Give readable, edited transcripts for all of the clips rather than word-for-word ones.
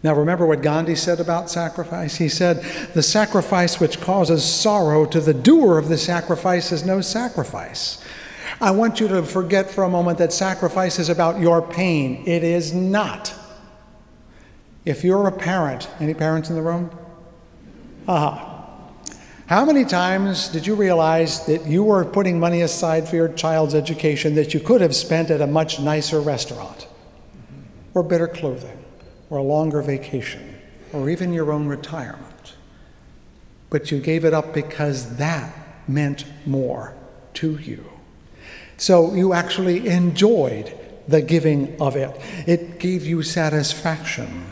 Now remember what Gandhi said about sacrifice? He said, the sacrifice which causes sorrow to the doer of the sacrifice is no sacrifice. I want you to forget for a moment that sacrifice is about your pain. It is not. If you're a parent, any parents in the room? How many times did you realize that you were putting money aside for your child's education that you could have spent at a much nicer restaurant, or better clothing, or a longer vacation, or even your own retirement? But you gave it up because that meant more to you. So you actually enjoyed the giving of it. It gave you satisfaction.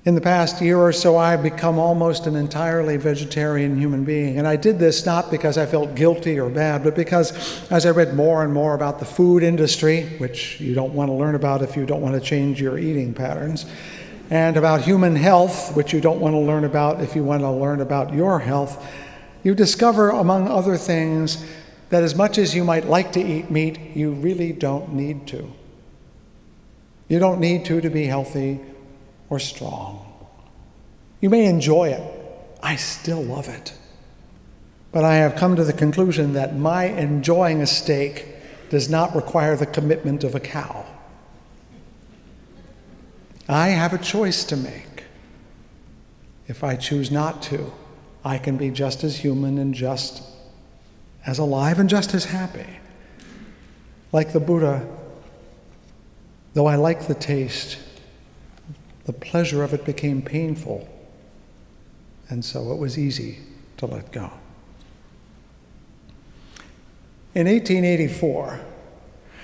In the past year or so, I've become almost an entirely vegetarian human being. And I did this not because I felt guilty or bad, but because as I read more and more about the food industry, which you don't want to learn about if you don't want to change your eating patterns, and about human health, which you don't want to learn about if you want to learn about your health, you discover, among other things, that as much as you might like to eat meat, you really don't need to. You don't need to be healthy or strong. You may enjoy it. I still love it. But I have come to the conclusion that my enjoying a steak does not require the commitment of a cow. I have a choice to make. If I choose not to, I can be just as human and just as alive and just as happy. Like the Buddha, though I like the taste, the pleasure of it became painful, and so it was easy to let go. In 1884,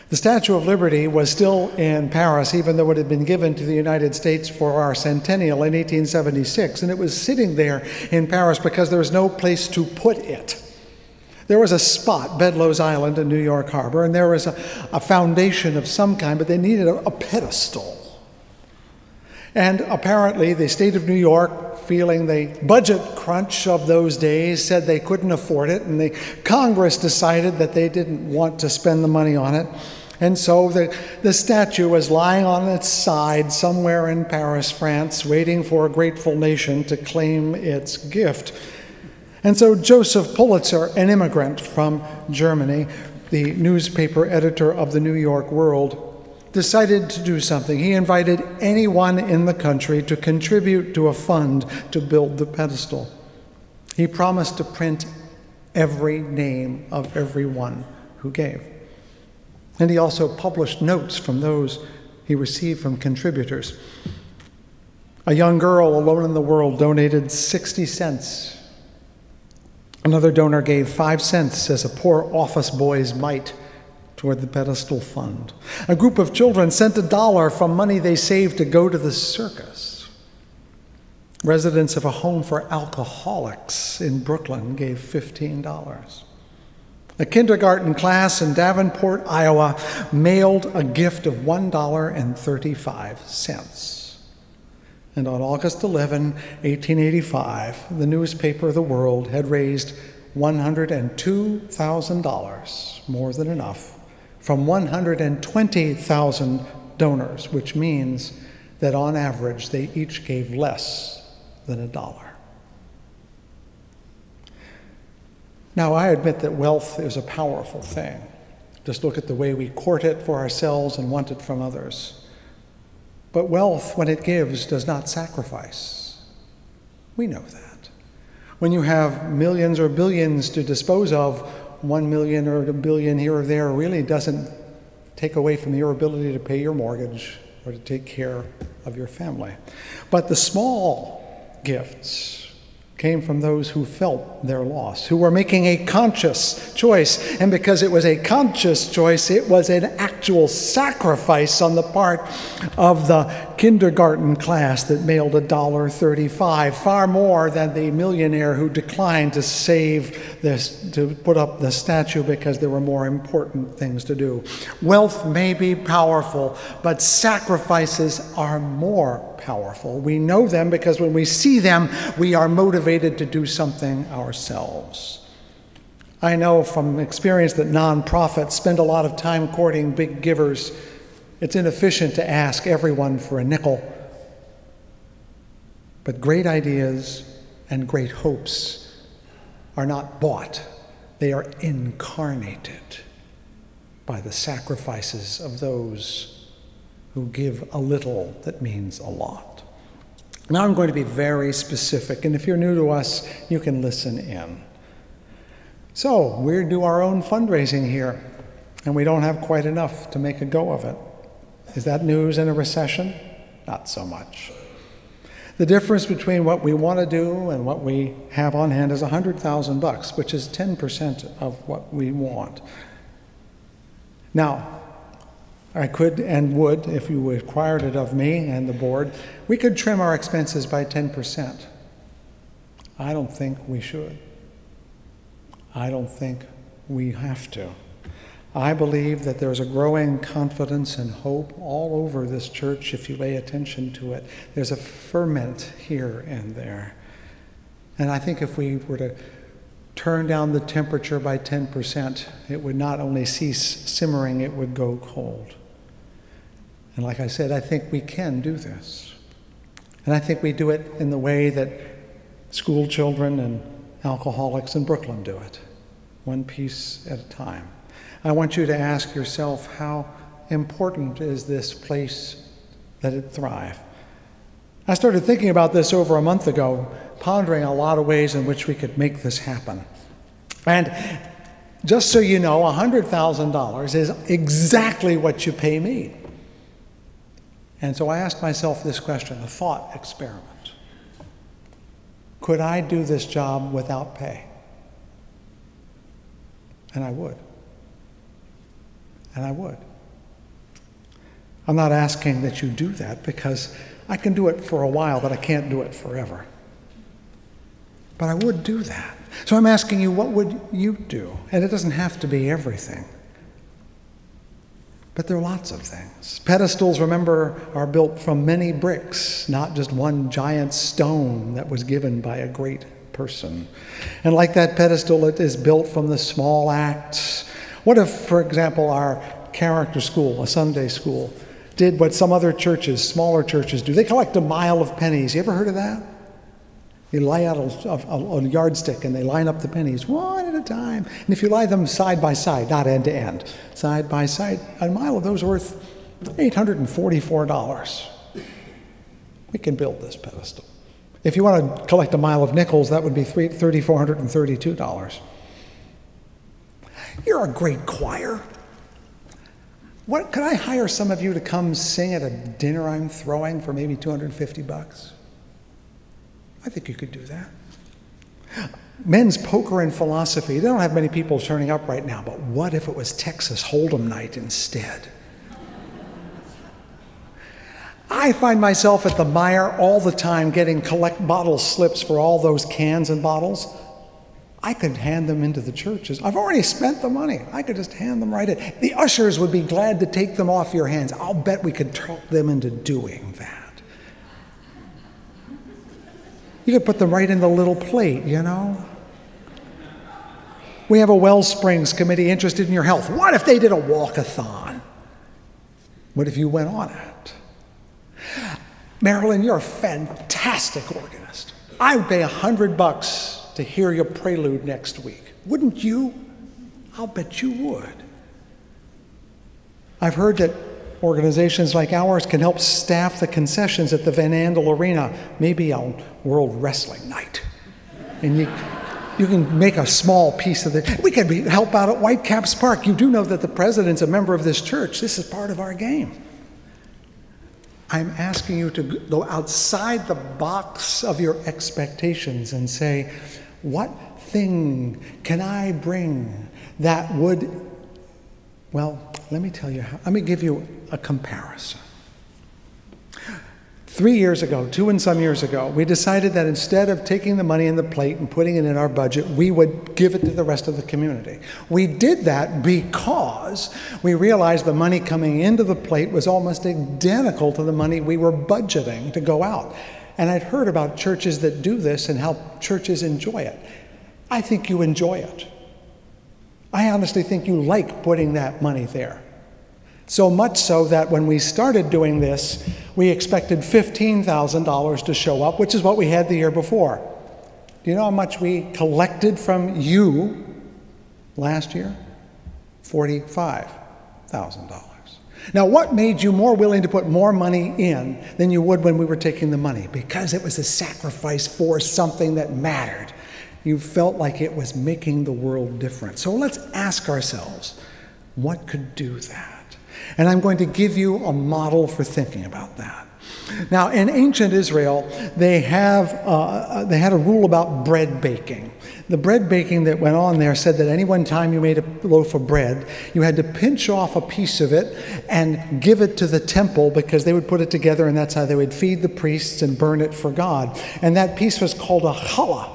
the Statue of Liberty was still in Paris, even though it had been given to the United States for our centennial in 1876, and it was sitting there in Paris because there was no place to put it. There was a spot, Bedloe's Island in New York Harbor, and there was a foundation of some kind, but they needed a pedestal. And apparently the state of New York, feeling the budget crunch of those days, said they couldn't afford it, and the Congress decided that they didn't want to spend the money on it. And so the statue was lying on its side somewhere in Paris, France, waiting for a grateful nation to claim its gift. And so Joseph Pulitzer, an immigrant from Germany, the newspaper editor of the New York World, decided to do something. He invited anyone in the country to contribute to a fund to build the pedestal. He promised to print every name of everyone who gave. And he also published notes from those he received from contributors. A young girl alone in the world donated 60 cents. Another donor gave 5 cents as a poor office boy's mite toward the pedestal fund. A group of children sent $1 from money they saved to go to the circus. Residents of a home for alcoholics in Brooklyn gave $15. A kindergarten class in Davenport, Iowa, mailed a gift of $1.35. And on August 11, 1885, the newspaper The World had raised $102,000, more than enough, from 120,000 donors, which means that on average they each gave less than $1. Now, I admit that wealth is a powerful thing. Just look at the way we court it for ourselves and want it from others. But wealth, when it gives, does not sacrifice. We know that. When you have millions or billions to dispose of, 1 million or a billion here or there really doesn't take away from your ability to pay your mortgage or to take care of your family. But the small gifts came from those who felt their loss, who were making a conscious choice. And because it was a conscious choice, it was an actual sacrifice on the part of the kindergarten class that mailed $1.35, far more than the millionaire who declined to save this, to put up the statue because there were more important things to do. Wealth may be powerful, but sacrifices are more powerful. We know them because when we see them, we are motivated to do something ourselves. I know from experience that nonprofits spend a lot of time courting big givers. It's inefficient to ask everyone for a nickel. But great ideas and great hopes are not bought. They are incarnated by the sacrifices of those who give a little that means a lot. Now I'm going to be very specific, and if you're new to us, you can listen in. So we do our own fundraising here, and we don't have quite enough to make a go of it. Is that news in a recession? Not so much. The difference between what we want to do and what we have on hand is $100,000, which is 10% of what we want. Now, I could and would, if you required it of me and the board, we could trim our expenses by 10%. I don't think we should. I don't think we have to. I believe that there's a growing confidence and hope all over this church if you pay attention to it. There's a ferment here and there. And I think if we were to turn down the temperature by 10%, it would not only cease simmering, it would go cold. And like I said, I think we can do this. And I think we do it in the way that school children and alcoholics in Brooklyn do it, one piece at a time. I want you to ask yourself, how important is this place that it thrive? I started thinking about this over a month ago, pondering a lot of ways in which we could make this happen. And just so you know, $100,000 is exactly what you pay me. And so I asked myself this question, a thought experiment. Could I do this job without pay? And I would. And I would. I'm not asking that you do that because I can do it for a while, but I can't do it forever. But I would do that. So I'm asking you, what would you do? And it doesn't have to be everything. But there are lots of things. Pedestals, remember, are built from many bricks, not just one giant stone that was given by a great person. And like that pedestal, it is built from the small acts. What if, for example, our character school, a Sunday school, did what some other churches, smaller churches do? They collect a mile of pennies. You ever heard of that? They lay out a yardstick and they line up the pennies one at a time. And if you lie them side by side, not end to end, side by side, a mile of those are worth $844. We can build this pedestal. If you want to collect a mile of nickels, that would be $3,432. You're a great choir. Could I hire some of you to come sing at a dinner I'm throwing for maybe $250? I think you could do that. Men's poker and philosophy. They don't have many people turning up right now, but what if it was Texas Hold'em night instead? I find myself at the Meijer all the time getting collect bottle slips for all those cans and bottles. I could hand them into the churches. I've already spent the money. I could just hand them right in. The ushers would be glad to take them off your hands. I'll bet we could talk them into doing that. You could put them right in the little plate, you know? We have a Wellsprings committee interested in your health. What if they did a walkathon? What if you went on it? Marilyn, you're a fantastic organist. I would pay $100 to hear your prelude next week. Wouldn't you? I'll bet you would. I've heard that organizations like ours can help staff the concessions at the Van Andel Arena, maybe on World Wrestling Night. And you can make a small piece of it. We can help out at Whitecaps Park. You do know that the president's a member of this church. This is part of our game. I'm asking you to go outside the box of your expectations and say, what thing can I bring that would, well, let me tell you how. Let me give you a comparison. 3 years ago, 2 and some years ago, we decided that instead of taking the money in the plate and putting it in our budget, we would give it to the rest of the community. We did that because we realized the money coming into the plate was almost identical to the money we were budgeting to go out. And I'd heard about churches that do this and how churches enjoy it. I think you enjoy it. I honestly think you like putting that money there. So much so that when we started doing this, we expected $15,000 to show up, which is what we had the year before. Do you know how much we collected from you last year? $45,000. Now, what made you more willing to put more money in than you would when we were taking the money? Because it was a sacrifice for something that mattered. You felt like it was making the world different. So let's ask ourselves, what could do that? And I'm going to give you a model for thinking about that. Now, in ancient Israel, they had a rule about bread baking. The bread baking that went on there said that any one time you made a loaf of bread, you had to pinch off a piece of it and give it to the temple, because they would put it together, and that's how they would feed the priests and burn it for God. And that piece was called a challah.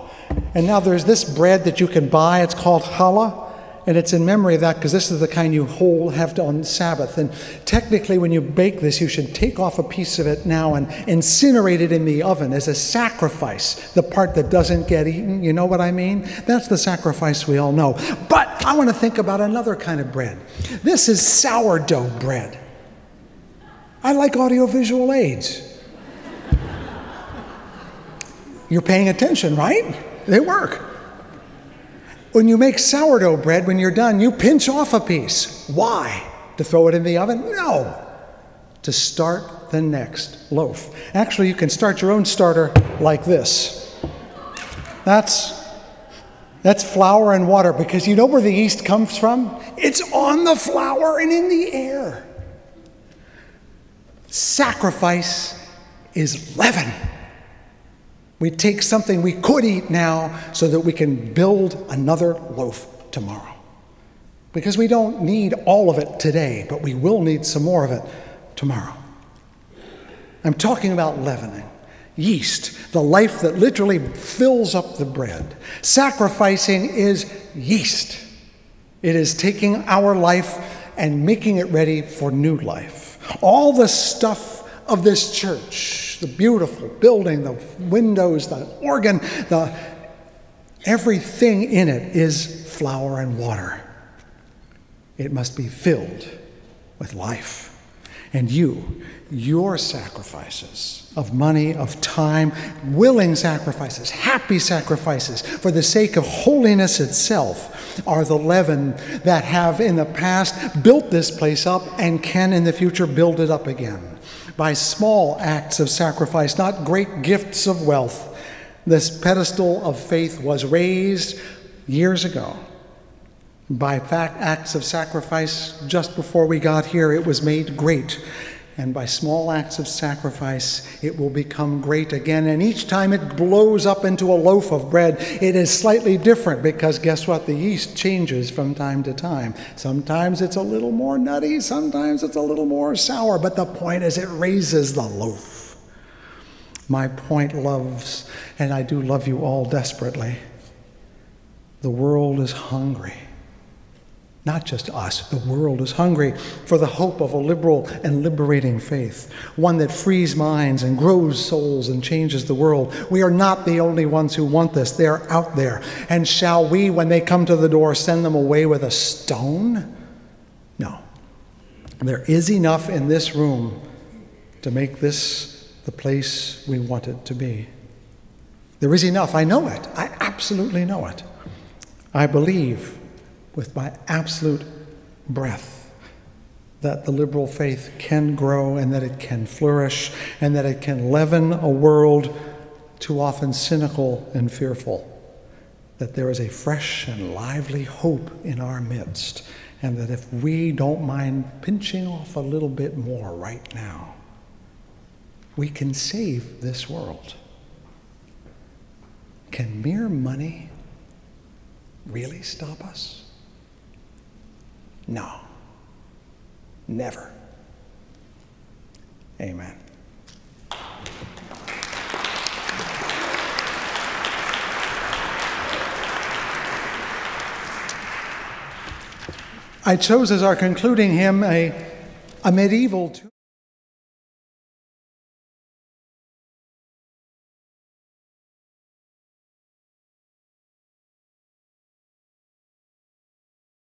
And now there's this bread that you can buy. It's called challah. And it's in memory of that, because this is the kind you have on Sabbath. And technically, when you bake this, you should take off a piece of it now and incinerate it in the oven as a sacrifice, the part that doesn't get eaten. You know what I mean? That's the sacrifice we all know. But I want to think about another kind of bread. This is sourdough bread. I like audiovisual aids. You're paying attention, right? They work. When you make sourdough bread, when you're done, you pinch off a piece. Why? To throw it in the oven? No. To start the next loaf. Actually, you can start your own starter like this. That's flour and water, because you know where the yeast comes from? It's on the flour and in the air. Sacrifice is leaven. We take something we could eat now so that we can build another loaf tomorrow. Because we don't need all of it today, but we will need some more of it tomorrow. I'm talking about leavening, yeast, the life that literally fills up the bread. Sacrificing is yeast. It is taking our life and making it ready for new life. All the stuff of this church, the beautiful building, the windows, the organ, everything in it is flour and water. It must be filled with life. And your sacrifices of money, of time, willing sacrifices, happy sacrifices for the sake of holiness itself are the leaven that have in the past built this place up and can in the future build it up again. By small acts of sacrifice, not great gifts of wealth. This pedestal of faith was raised years ago. By acts of sacrifice, just before we got here, it was made great. And by small acts of sacrifice, it will become great again. And each time it blows up into a loaf of bread, it is slightly different, because guess what? The yeast changes from time to time. Sometimes it's a little more nutty, sometimes it's a little more sour, but the point is it raises the loaf. My point, loves, and I do love you all desperately, the world is hungry. Not just us, the world is hungry for the hope of a liberal and liberating faith, one that frees minds and grows souls and changes the world. We are not the only ones who want this. They are out there. And shall we, when they come to the door, send them away with a stone? No. There is enough in this room to make this the place we want it to be. There is enough. I know it. I absolutely know it. I believe with my absolute breath that the liberal faith can grow and that it can flourish and that it can leaven a world too often cynical and fearful, that there is a fresh and lively hope in our midst, and that if we don't mind pinching off a little bit more right now, we can save this world. Can mere money really stop us? No, never. Amen. I chose as our concluding hymn a medieval